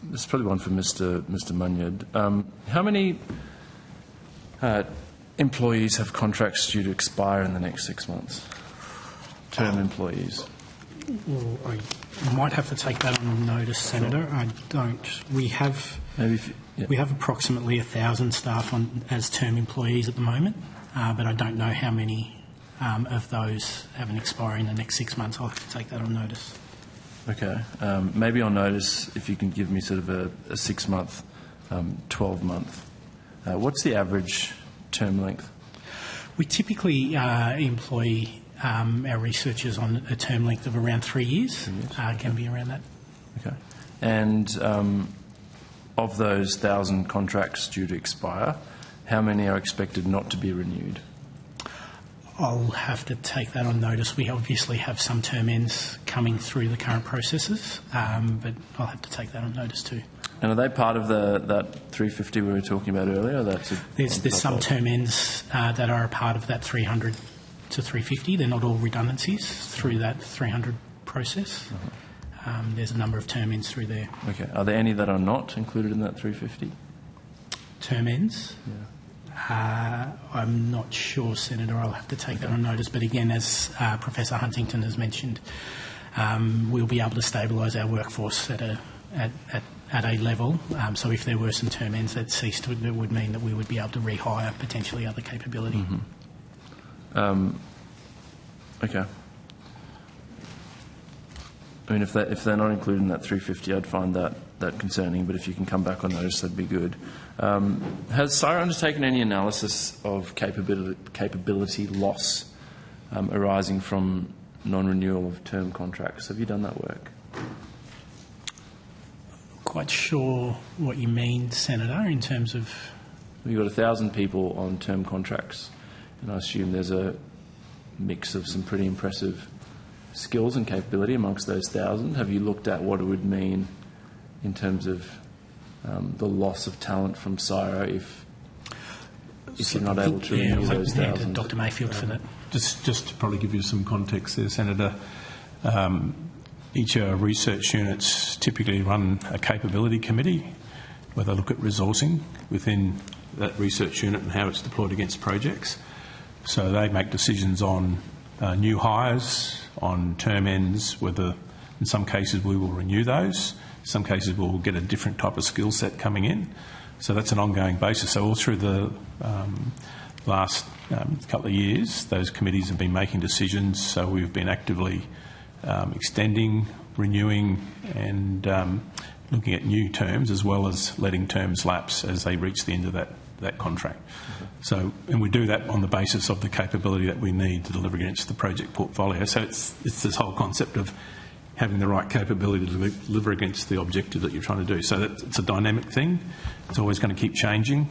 this is probably one for Mr. Munyard. How many employees have contracts due to expire in the next 6 months? Term employees. Well, I might have to take that on notice, Senator. Sure. I don't. We have we have approximately 1,000 staff as term employees at the moment, but I don't know how many of those have an expiry in the next 6 months. I'll have to take that on notice. Okay. Maybe on notice, if you can give me sort of a 6 month, 12 month. What's the average term length? We typically employ our researchers on a term length of around 3 years. Can be around that. Okay. And of those 1,000 contracts due to expire, how many are expected not to be renewed? I'll have to take that on notice. We obviously have some term ends coming through the current processes, but I'll have to take that on notice too. And are they part of that 350 we were talking about earlier? There's some term ends that are a part of that 300 to 350. They're not all redundancies through that 300 process. There's a number of term ends through there. Okay. Are there any that are not included in that 350? Term ends? Yeah. I'm not sure, Senator. I'll have to take that on notice. But again, as Professor Huntington has mentioned, we'll be able to stabilise our workforce at a level. So if there were some term ends that ceased, it would mean that we would be able to rehire potentially other capability. Okay. I mean, if they're not included in that 350, I'd find that concerning. But if you can come back on notice, that'd be good. Has CSIRO undertaken any analysis of capability loss arising from non-renewal of term contracts? Have you done that work? Quite sure what you mean, Senator, in terms of... We've got 1,000 people on term contracts, and I assume there's a mix of some pretty impressive skills and capability amongst those 1,000. Have you looked at what it would mean in terms of the loss of talent from CSIRO if you're not able to renew those 1,000? Dr. Mayfield for that. Just to probably give you some context there, Senator, each of our research units typically run a capability committee where they look at resourcing within that research unit and how it's deployed against projects. So they make decisions on new hires, on term ends, whether in some cases we will renew those, in some cases we'll get a different type of skill set coming in. So that's an ongoing basis. So all through the last couple of years, those committees have been making decisions. So we've been actively extending, renewing and looking at new terms as well as letting terms lapse as they reach the end of that contract. So, and we do that on the basis of the capability that we need to deliver against the project portfolio. So it's this whole concept of having the right capability to deliver against the objective that you're trying to do. So it's a dynamic thing. It's always going to keep changing.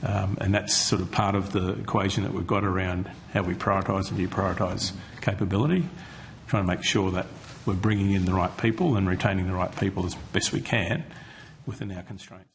And that's sort of part of the equation that we've got around how we prioritise and deprioritise capability, trying to make sure that we're bringing in the right people and retaining the right people as best we can within our constraints.